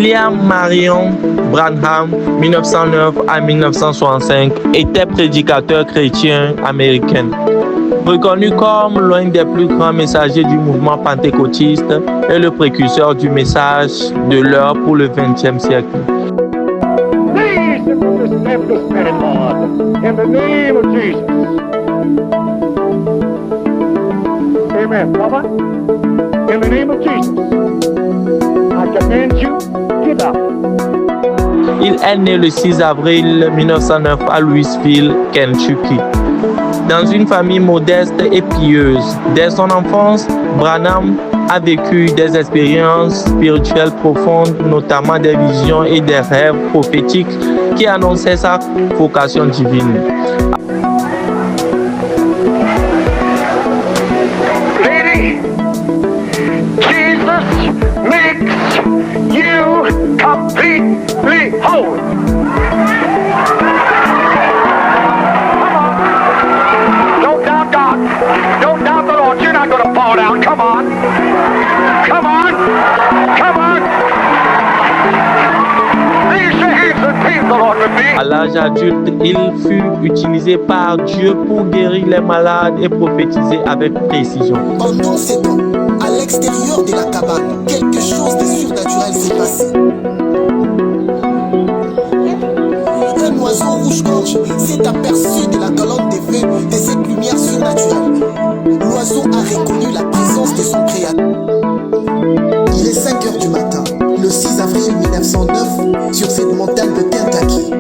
William Marion Branham, 1909 à 1965, était prédicateur chrétien américain. Reconnu comme l'un des plus grands messagers du mouvement pentecôtiste et le précurseur du message de l'heure pour le XXe siècle. In the name of Jesus. Amen. Papa, in the name of Jesus, I command you, get up. Il est né le 6 avril 1909 à Louisville, Kentucky, dans une famille modeste et pieuse. Dès son enfance, Branham a vécu des expériences spirituelles profondes, notamment des visions et des rêves prophétiques qui annonçaient sa vocation divine. Lady, Jesus makes you completely whole. Don't doubt God. Don't doubt the Lord. You're not going to fall down. Come on. Come on. Come on. Raise your hands and praise the Lord with me. À l'âge adulte, il fut utilisé par Dieu pour guérir les malades et prophétiser avec précision. Pendant ces temps, à l'extérieur de la cabane, quelque chose de surnaturel s'est passé. Un oiseau rouge-gorge s'est aperçu de la colonne des feux de cette lumière surnaturelle. L'oiseau a reconnu la présence de son créateur. Il est 5 heures du matin, le 6 avril 1909, sur cette montagne de Kentucky.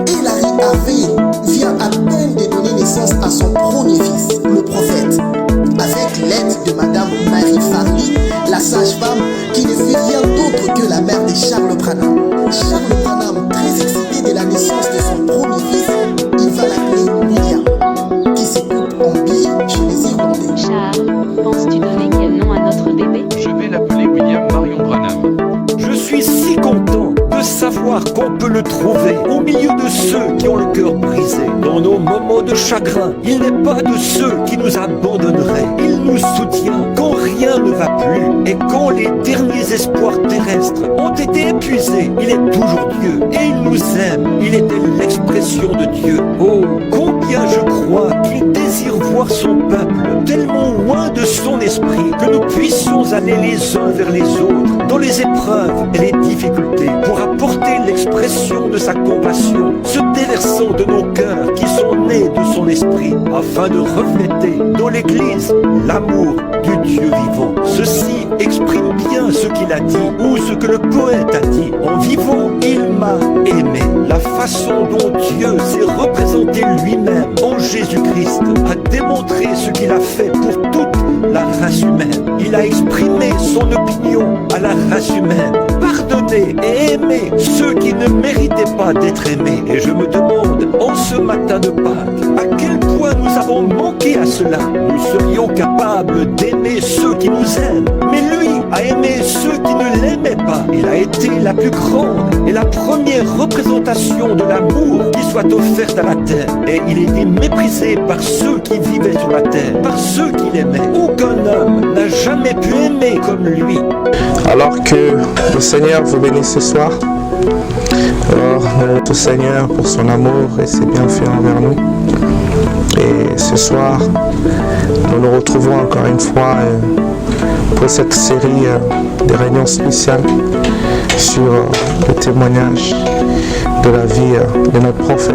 Hilary Harvey vient à peine de donner naissance à son premier fils, le prophète, avec l'aide de Madame Mary Farley, la sage-femme qui ne fut rien d'autre que la mère de Charles Branham. Charles Branham, très excité de la naissance de son premier fils, il va l'appeler William, qui se coupe en billes chez les Irlandais. Charles, penses-tu donner quel nom à notre bébé? Je vais l'appeler William Marion Branham. Je suis si content de savoir qu'on peut le trouver au milieu de ceux qui ont le cœur brisé. Dans nos moments de chagrin, il n'est pas de ceux qui nous abandonneraient. Il nous soutient quand rien ne va plus et quand les derniers espoirs terrestres ont été épuisés. Il est toujours Dieu et il nous aime. Il était l'expression de Dieu. Oh, combien je crois qu'il désire voir son peuple tellement loin de son esprit que nous puissions aller les uns vers les autres dans les épreuves et les difficultés pour apporter l'expression de sa compassion, se déversant de nos cœurs qui sont nés de son esprit, afin de refléter dans l'Église l'amour du Dieu vivant. Ceci exprime bien ce qu'il a dit ou ce que le poète a dit. En vivant, il m'a aimé. La façon dont Dieu s'est représenté lui-même en Jésus-Christ a démontré ce qu'il a fait pour toute la race humaine. Il a exprimé son opinion à la race humaine. Pardonner et aimer ceux qui ne méritaient pas d'être aimés. Et je me demande, en ce matin de Pâques, à quel point nous avons manqué à cela. Nous serions capables d'aimer ceux qui nous aiment. Mais lui a aimé ceux qui ne l'aimaient pas. Il a été la plus grande et la première représentation de l'amour qui soit offerte à la terre. Et il était méprisé par ceux qui vivaient sur la terre, par ceux qu'il aimait. Aucun homme n'a jamais pu aimer comme lui. Alors que le Seigneur vous bénisse ce soir, alors notre Seigneur pour son amour et ses bienfaits envers nous. Et ce soir, nous nous retrouvons encore une fois pour cette série de réunions spéciales sur le témoignage de la vie de notre prophète,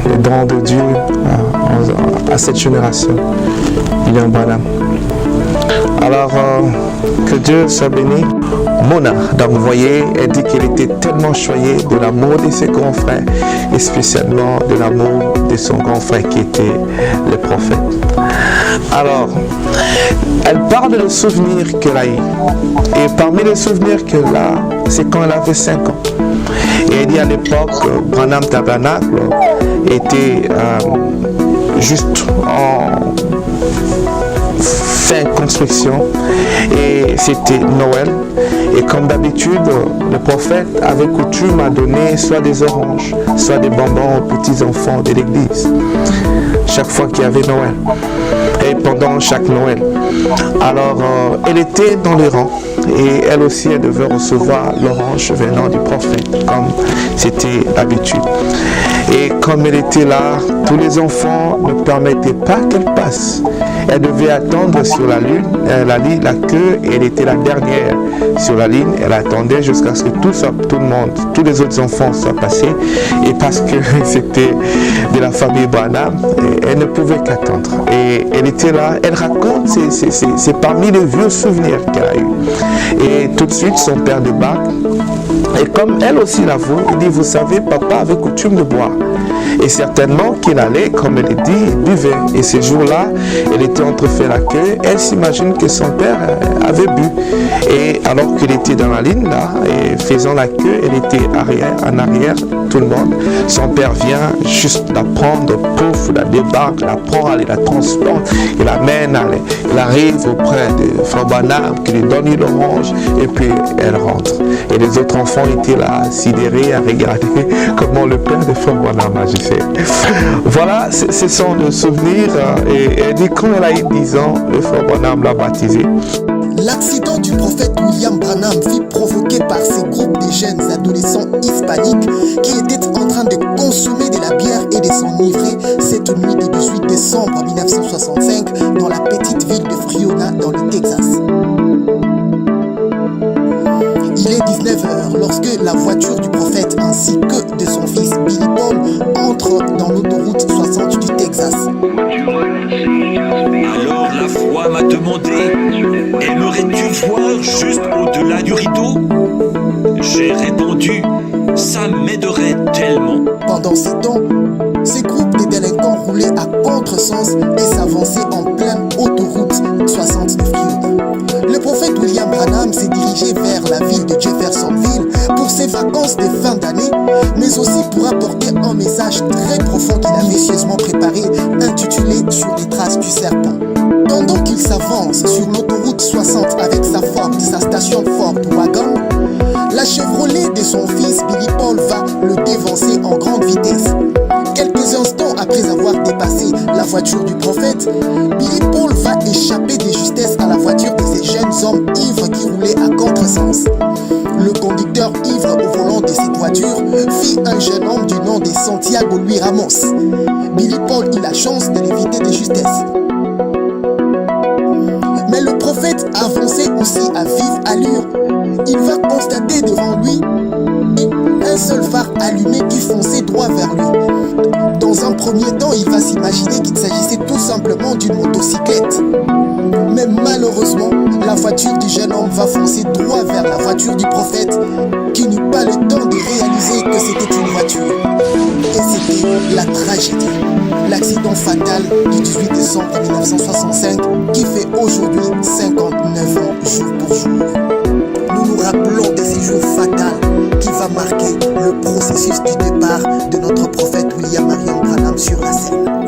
les dons de Dieu à cette génération, William Branham. Alors, que Dieu soit béni. Mona, donc vous voyez, elle dit qu'elle était tellement choyée de l'amour de ses grands frères et spécialement de l'amour de son grand frère qui était le prophète. Alors, elle parle de souvenirs qu'elle a eu. Et parmi les souvenirs qu'elle a, c'est quand elle avait 5 ans. Et elle dit à l'époque, Branham Tabernacle était juste en fin construction et c'était Noël. Et comme d'habitude, le prophète avait coutume à donner soit des oranges, soit des bonbons aux petits-enfants de l'église, chaque fois qu'il y avait Noël et pendant chaque Noël. Alors, elle était dans les rangs et elle aussi, elle devait recevoir l'orange venant du prophète, comme c'était l'habitude. Et comme elle était là, tous les enfants ne permettaient pas qu'elle passe. Elle devait attendre sur la lune, la queue, et elle était la dernière sur la ligne. Elle attendait jusqu'à ce que tout le monde, tous les autres enfants soient passés. Et parce que c'était de la famille Branham, elle ne pouvait qu'attendre. Et elle était là, elle raconte, c'est parmi les vieux souvenirs qu'elle a eu. Et tout de suite, son père débarque. Et comme elle aussi l'avoue, il dit, vous savez, papa avait coutume de boire. Et certainement qu'il allait, comme elle dit, il buvait. Et ces jours-là, elle était entrefait la queue. Elle s'imagine que son père avait bu. Et alors qu'elle était dans la ligne, là, et faisant la queue, elle était en arrière, tout le monde. Son père vient juste la prendre, pouf, la débarque, la prend, elle la transporte, il l'amène, elle arrive auprès de Frère Branham, qui lui donne une orange, et puis elle rentre. Et les autres enfants étaient là, sidérés, à regarder comment le père de Frère Branham agissait. Voilà, ce sont des souvenirs. Et elle dit, quand elle a eu 10 ans, le Frère Branham l'a baptisé. L'accident du prophète William Branham fut provoqué par ces groupes de jeunes adolescents hispaniques qui étaient en train de consommer de la bière et de s'enivrer cette nuit du 18 décembre 1965 dans la petite ville de Friona dans le Texas. Il est 19h lorsque la voiture du prophète ainsi que de son fils Billy Paul entre dans l'autoroute 60 du Texas. Alors la foi m'a demandé, aimerais-tu voir juste au-delà du rideau? J'ai répondu, ça m'aiderait tellement. Pendant ces temps, ces groupes de délinquants roulaient à contresens et s'avançaient en pleine autoroute 60 de Friona. Le prophète William Branham s'est dirigé vers la ville de Jeffersonville pour ses vacances de fin d'année, mais aussi pour apporter un message très profond qu'il avait minutieusement préparé, intitulé « Sur les traces du serpent ». Pendant qu'il s'avance sur l'autoroute 60 avec sa Ford, sa station Ford Wagon, la Chevrolet de son fils Billy Paul va le dévancer en grande vitesse. Quelques instants après avoir dépassé la voiture du prophète, Billy Paul va échapper de justesse à la voiture de ces jeunes hommes ivres qui roulaient à contresens. Le conducteur ivre au volant de cette voiture fit un jeune homme du nom de Santiago Luis Ramos. Billy Paul eut la chance de l'éviter de justesse. Mais le prophète avançait aussi à vive allure. Il va constater devant lui un seul phare allumé qui fonçait droit vers lui. Dans un premier temps, il va s'imaginer qu'il s'agissait tout simplement d'une motocyclette. Mais malheureusement, la voiture du jeune homme va foncer droit vers la voiture du prophète, qui n'eut pas le temps de réaliser que c'était une voiture. Et c'était la tragédie, l'accident fatal du 18 décembre 1965 qui fait aujourd'hui 59 ans jour pour jour. Nous nous rappelons de ces jours fatals qui va marquer le processus du départ de notre prophète William Marion Branham sur la scène.